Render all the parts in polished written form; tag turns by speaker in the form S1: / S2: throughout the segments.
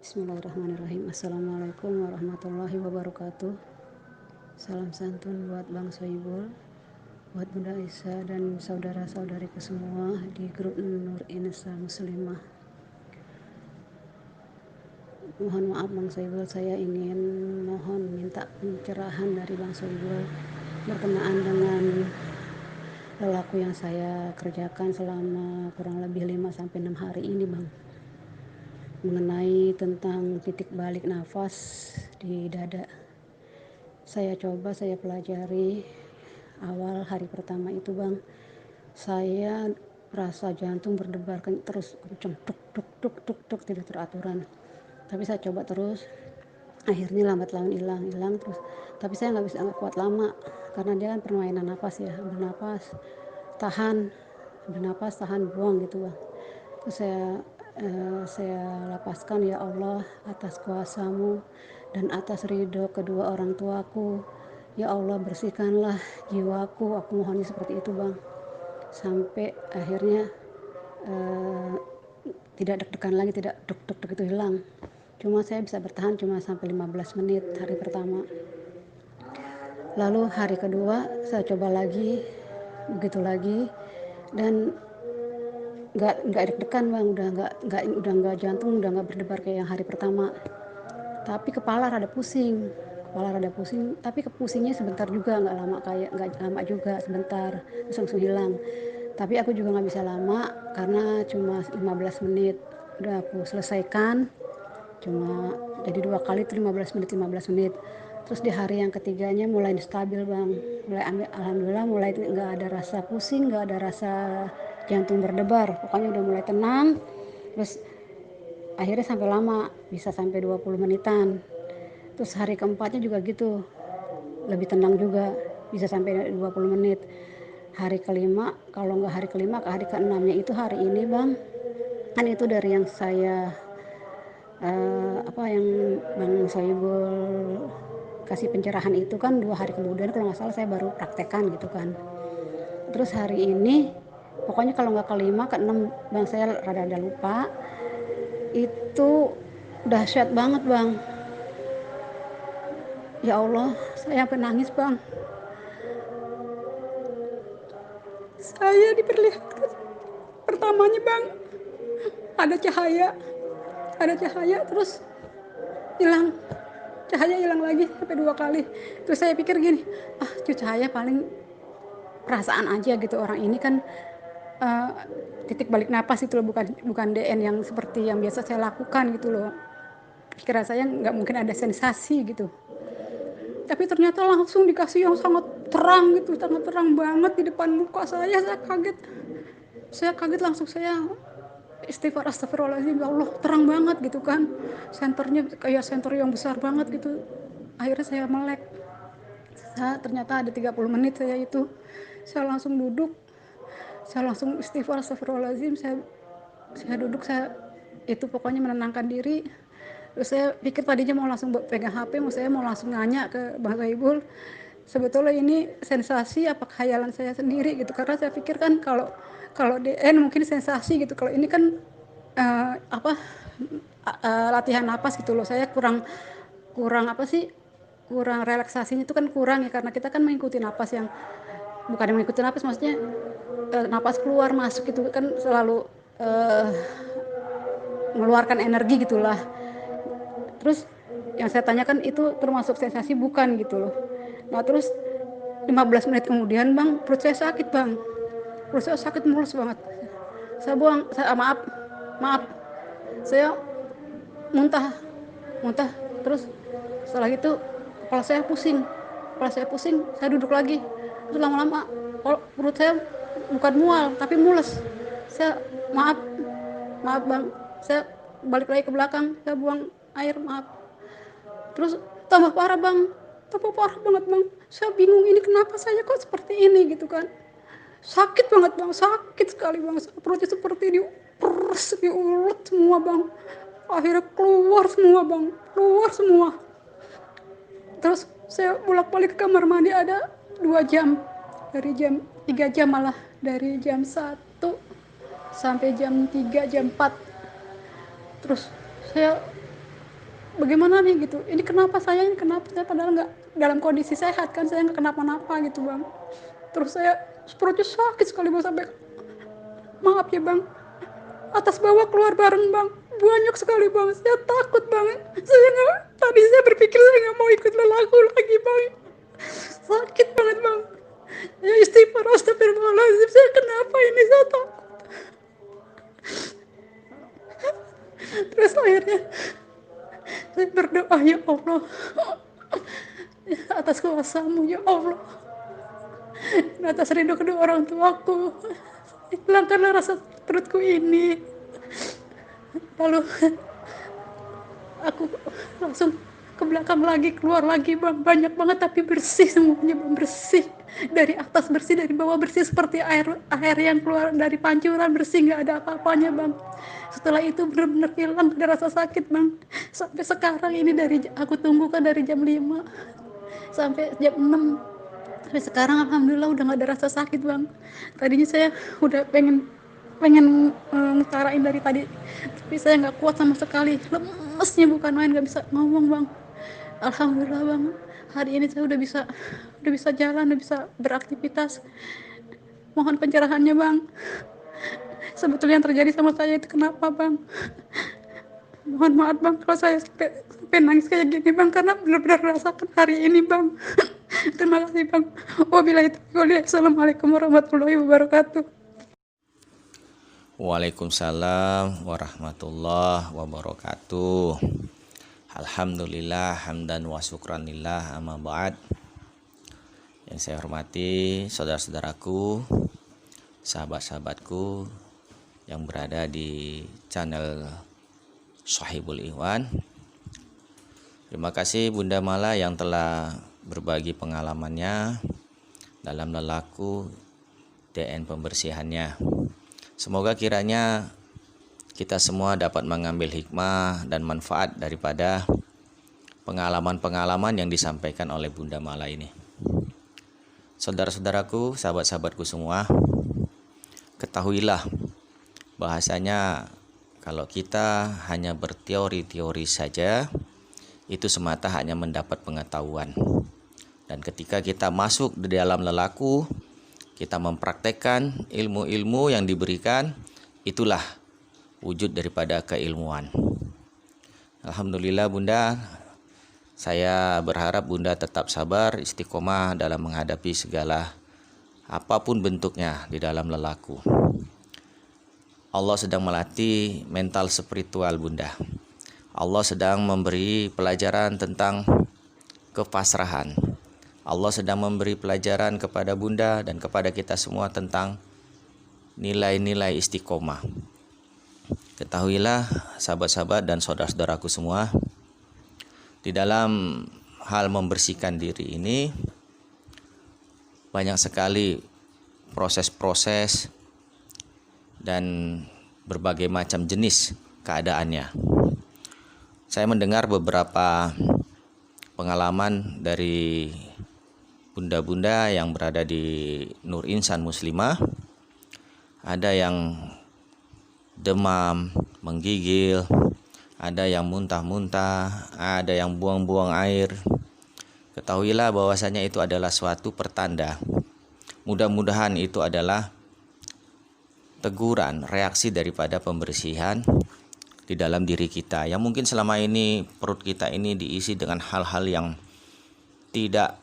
S1: Bismillahirrahmanirrahim. Assalamualaikum warahmatullahi wabarakatuh. Salam santun buat Bang Soibul, buat Bunda Isa dan saudara-saudariku semua di grup Nur Inesa Muslimah. Mohon maaf Bang Soibul, saya ingin minta pencerahan dari Bang Soibul berkenaan dengan lelaku yang saya kerjakan selama kurang lebih 5-6 hari ini, Bang. Mengenai tentang titik balik nafas di dada. Saya pelajari awal hari pertama itu, Bang. Saya rasa jantung berdebar terus kenceng, tuk tuk tuk tuk tuk, tidak teraturan. Tapi saya coba terus, akhirnya lambat laun hilang terus. Tapi saya nggak kuat lama karena dia kan permainan napas ya, bernapas tahan, bernapas tahan, buang gitu, Bang. Terus saya lapaskan, ya Allah, atas kuasamu dan atas ridho kedua orang tuaku, ya Allah, bersihkanlah jiwaku, aku mohonnya seperti itu, Bang. Sampai akhirnya tidak deg-degan lagi, tidak deg-deg itu hilang. Cuma saya bisa bertahan cuma sampai 15 menit hari pertama. Lalu hari kedua saya coba lagi, begitu lagi, dan nggak deg-degan, Bang. Udah nggak jantung udah nggak berdebar kayak yang hari pertama. Tapi kepala rada pusing, tapi kepusingnya sebentar juga, nggak lama juga, sebentar terus langsung hilang. Tapi aku juga nggak bisa lama karena cuma 15 menit udah aku selesaikan. Cuma jadi 2 kali itu 15 menit. Terus di hari yang ketiganya mulai stabil, Bang. Alhamdulillah mulai nggak ada rasa pusing, nggak ada rasa jantung berdebar, pokoknya udah mulai tenang. Terus akhirnya sampai lama, bisa sampai 20 menitan. Terus hari keempatnya juga gitu, lebih tenang juga, bisa sampai 20 menit. Hari kelima, kalau nggak hari kelima, ke hari keenamnya itu hari ini, Bang. Kan itu dari yang saya yang Bang Soibul kasih pencerahan itu kan 2 hari kemudian kalau nggak salah saya baru praktekan gitu kan. Terus hari ini pokoknya kalau nggak kelima, keenam, Bang, saya rada lupa. Itu dahsyat banget, Bang. Ya Allah, saya sampai nangis, Bang. Saya diperlihatkan pertamanya, Bang, ada cahaya terus hilang, cahaya hilang lagi sampai 2 kali. Terus saya pikir gini, itu cahaya paling perasaan aja gitu, orang ini kan uh, titik balik napas itu loh, bukan DN yang seperti yang biasa saya lakukan gitu loh. Pikiran saya nggak mungkin ada sensasi gitu. Tapi ternyata langsung dikasih yang sangat terang gitu, sangat terang banget di depan muka saya. Saya kaget langsung, saya istighfar, astagfirullahaladzim, ya Allah, terang banget gitu kan. Senternya kayak senter yang besar banget gitu. Akhirnya saya melek. Ternyata ada 30 menit saya langsung duduk, saya langsung istighfar, astagfirullahaladzim, saya duduk, saya itu pokoknya menenangkan diri. Terus saya pikir tadinya mau langsung pegang HP, mau langsung nanya ke Bang Saibul, sebetulnya ini sensasi apa khayalan saya sendiri gitu, karena saya pikir kan kalau DN mungkin sensasi gitu, kalau ini kan latihan napas gitu loh. Saya kurang kurang apa sih kurang relaksasinya itu kan kurang ya, karena kita kan mengikuti napas yang bukan mengikuti napas, maksudnya napas keluar masuk itu kan selalu mengeluarkan energi gitulah. Terus yang saya tanyakan itu termasuk sensasi bukan gitu loh. Nah terus 15 menit kemudian, Bang, perut saya sakit, Bang. Perut saya sakit mulus banget. Maaf, saya muntah, terus setelah itu kepala saya pusing, saya duduk lagi. Terus lama-lama perut saya bukan mual tapi mules. Saya maaf, Bang, saya balik lagi ke belakang, saya buang air, maaf. Terus tambah parah, Bang, tambah parah banget, Bang. Saya bingung, ini kenapa saya kok seperti ini gitu kan. Sakit banget, Bang, sakit sekali, Bang. Perutnya seperti diulet semua, Bang. Akhirnya keluar semua, Bang, keluar semua. Terus saya bolak-balik ke kamar mandi ada 2 jam, dari jam 3 jam malah, dari jam 1 sampai jam 3 jam 4. Terus saya bagaimana nih gitu, ini kenapa saya padahal nggak dalam kondisi sehat kan, saya nggak kenapa-napa gitu bang. Terus saya perutnya sakit sekali bang, sampai maaf ya bang, atas bawah keluar bareng bang, banyak sekali bang. Saya takut bang, tadi saya berpikir saya nggak mau ikut lelaku lagi bang, sakit banget bang. Ya istighfar, astagfirullahaladzim, saya kenapa ini, saya takut. Terus akhirnya saya berdoa, ya Allah, atas kuasa-Mu ya Allah, dan atas ridho kedua orang tuaku, hilangkanlah rasa perutku ini. Lalu aku langsung ke belakang lagi, keluar lagi bang, banyak banget tapi bersih semuanya bang, bersih dari atas bersih, dari bawah bersih, seperti air yang keluar dari pancuran, bersih, nggak ada apa-apanya bang. Setelah itu benar-benar hilang ada rasa sakit bang. Sampai sekarang ini, aku tunggu kan dari jam 5 sampai jam 6, sampai sekarang alhamdulillah udah nggak ada rasa sakit bang. Tadinya saya udah pengen ngutarain dari tadi, tapi saya nggak kuat sama sekali, lemesnya bukan main, nggak bisa ngomong bang. Alhamdulillah bang, hari ini saya udah bisa jalan, udah bisa beraktivitas. Mohon pencerahannya bang, sebetulnya yang terjadi sama saya itu kenapa bang? Mohon maaf bang kalau saya sampai nangis kayak gini bang, karena benar-benar rasakan hari ini bang. Terima kasih bang. Wabillahi taufiq. Assalamualaikum warahmatullahi wabarakatuh.
S2: Waalaikumsalam warahmatullahi wabarakatuh. Alhamdulillah hamdan wa syukranillah, amma ba'd. Yang saya hormati saudara-saudaraku, sahabat-sahabatku yang berada di channel Shahibul Ikhwan. Terima kasih Bunda Mala yang telah berbagi pengalamannya dalam lelaku DN pembersihannya. Semoga kiranya kita semua dapat mengambil hikmah dan manfaat daripada pengalaman-pengalaman yang disampaikan oleh Bunda Mala ini. Saudara-saudaraku, sahabat-sahabatku semua, ketahuilah bahasanya kalau kita hanya berteori-teori saja, itu semata hanya mendapat pengetahuan. Dan ketika kita masuk di dalam lelaku, kita mempraktekkan ilmu-ilmu yang diberikan, itulah wujud daripada keilmuan. Alhamdulillah Bunda, saya berharap Bunda tetap sabar, istiqomah dalam menghadapi segala apapun bentuknya di dalam lelaku. Allah sedang melatih mental spiritual Bunda. Allah sedang memberi pelajaran tentang kepasrahan. Allah sedang memberi pelajaran kepada Bunda dan kepada kita semua tentang nilai-nilai istiqomah. Ketahuilah sahabat-sahabat dan saudara-saudaraku semua, di dalam hal membersihkan diri ini banyak sekali proses-proses dan berbagai macam jenis keadaannya. Saya mendengar beberapa pengalaman dari bunda-bunda yang berada di Nur Insan Muslimah. Ada yang demam, menggigil, ada yang muntah-muntah, ada yang buang-buang air. Ketahuilah bahwasanya itu adalah suatu pertanda. Mudah-mudahan itu adalah teguran, reaksi daripada pembersihan di dalam diri kita, yang mungkin selama ini perut kita ini diisi dengan hal-hal yang tidak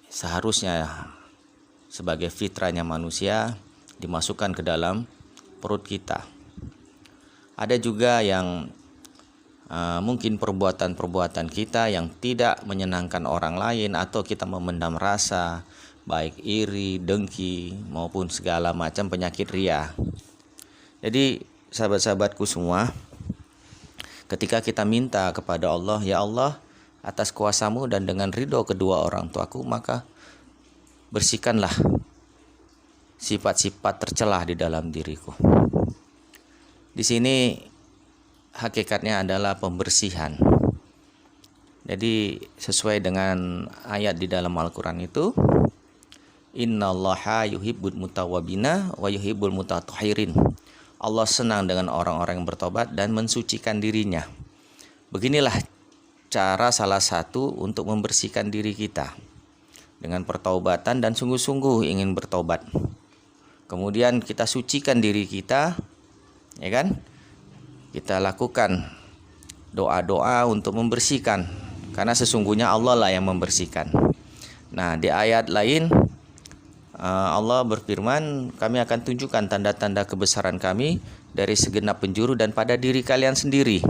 S2: seharusnya sebagai fitrahnya manusia dimasukkan ke dalam perut kita. Ada juga yang mungkin perbuatan-perbuatan kita yang tidak menyenangkan orang lain, atau kita memendam rasa baik iri, dengki, maupun segala macam penyakit ria. Jadi sahabat-sahabatku semua, ketika kita minta kepada Allah, ya Allah, atas kuasa-Mu dan dengan ridho kedua orang tuaku, maka bersihkanlah sifat-sifat tercelah di dalam diriku. Di sini hakikatnya adalah pembersihan. Jadi sesuai dengan ayat di dalam Al-Quran itu, innallaha yuhibbul mutawwabina wa yuhibbul mutatahhirin. Allah senang dengan orang-orang yang bertobat dan mensucikan dirinya. Beginilah cara salah satu untuk membersihkan diri kita dengan pertaubatan dan sungguh-sungguh ingin bertobat. Kemudian kita sucikan diri kita, ya kan? Kita lakukan doa-doa untuk membersihkan, karena sesungguhnya Allah lah yang membersihkan. Nah, di ayat lain Allah berfirman, kami akan tunjukkan tanda-tanda kebesaran kami dari segenap penjuru dan pada diri kalian sendiri.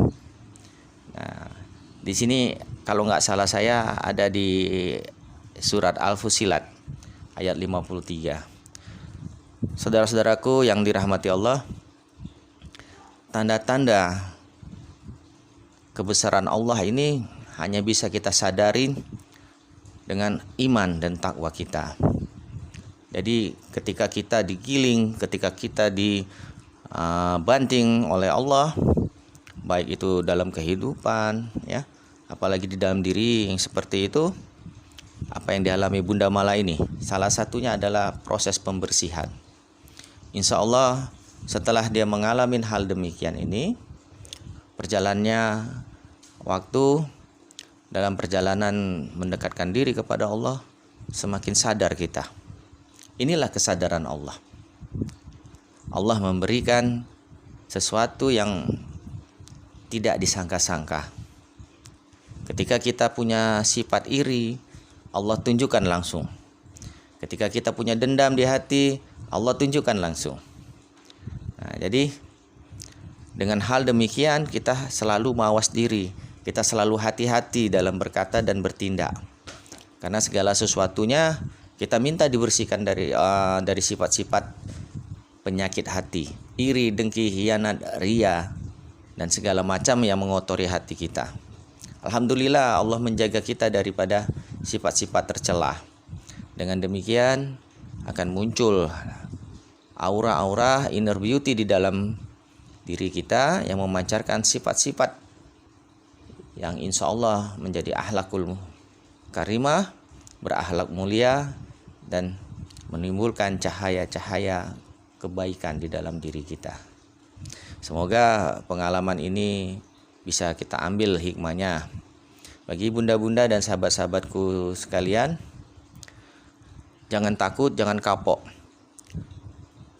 S2: Nah, di sini kalau nggak salah saya ada di surat Al-Fussilat ayat 53. Saudara-saudaraku yang dirahmati Allah, tanda-tanda kebesaran Allah ini hanya bisa kita sadarin dengan iman dan takwa kita. Jadi ketika kita digiling, ketika kita dibanting oleh Allah, baik itu dalam kehidupan, ya, apalagi di dalam diri yang seperti itu, apa yang dialami Bunda Mala ini, salah satunya adalah proses pembersihan. Insya Allah setelah dia mengalami hal demikian ini, perjalannya waktu dalam perjalanan mendekatkan diri kepada Allah, semakin sadar kita. Inilah kesadaran Allah. Allah memberikan sesuatu yang tidak disangka-sangka. Ketika kita punya sifat iri, Allah tunjukkan langsung. Ketika kita punya dendam di hati, Allah tunjukkan langsung. Nah, jadi dengan hal demikian kita selalu mawas diri, kita selalu hati-hati dalam berkata dan bertindak. Karena segala sesuatunya kita minta dibersihkan dari sifat-sifat penyakit hati, iri, dengki, khianat, ria, dan segala macam yang mengotori hati kita. Alhamdulillah Allah menjaga kita daripada sifat-sifat tercela. Dengan demikian akan muncul aura-aura inner beauty di dalam diri kita yang memancarkan sifat-sifat yang insya Allah menjadi akhlakul karimah, berakhlak mulia, dan menimbulkan cahaya-cahaya kebaikan di dalam diri kita. Semoga pengalaman ini bisa kita ambil hikmahnya. Bagi bunda-bunda dan sahabat-sahabatku sekalian, jangan takut, jangan kapok.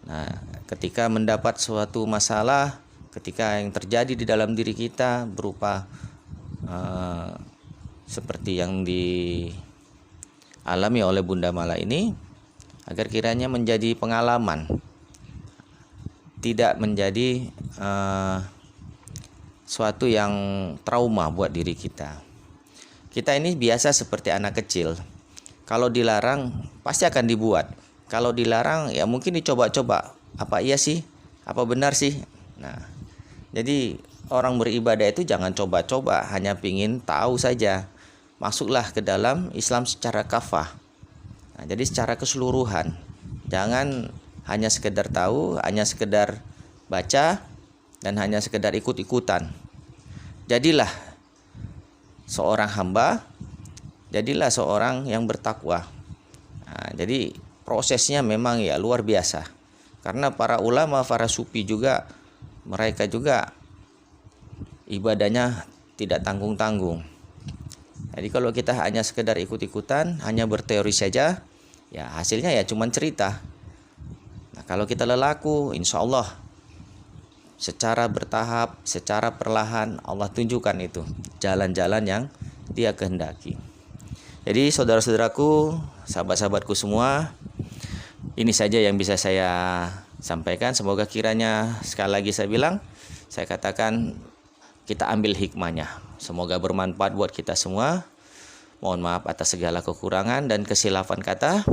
S2: Nah, ketika mendapat suatu masalah, ketika yang terjadi di dalam diri kita berupa seperti yang dialami oleh Bunda Mala ini, agar kiranya menjadi pengalaman, tidak menjadi suatu yang trauma buat diri kita. Kita ini biasa seperti anak kecil. Kalau dilarang pasti akan dibuat. Kalau dilarang ya mungkin dicoba-coba. Apa iya sih? Apa benar sih? Nah, jadi orang beribadah itu jangan coba-coba, hanya pingin tahu saja. Masuklah ke dalam Islam secara kafah. Nah, jadi secara keseluruhan. Jangan hanya sekedar tahu, hanya sekedar baca, dan hanya sekedar ikut-ikutan. Jadilah seorang hamba, jadilah seorang yang bertakwa. Nah, jadi prosesnya memang ya luar biasa. Karena para ulama, para sufi juga, mereka juga ibadahnya tidak tanggung-tanggung. Jadi kalau kita hanya sekedar ikut-ikutan, hanya berteori saja, ya hasilnya ya cuma cerita. Nah, kalau kita lelaku, insya Allah secara bertahap, secara perlahan Allah tunjukkan itu jalan-jalan yang Dia kehendaki. Jadi saudara-saudaraku, sahabat-sahabatku semua, ini saja yang bisa saya sampaikan. Semoga kiranya, sekali lagi saya katakan kita ambil hikmahnya. Semoga bermanfaat buat kita semua. Mohon maaf atas segala kekurangan dan kesilapan kata,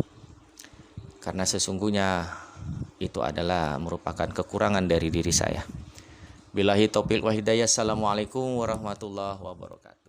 S2: karena sesungguhnya itu adalah merupakan kekurangan dari diri saya. Billahi taufiq wa hidayah. Assalamualaikum warahmatullahi wabarakatuh.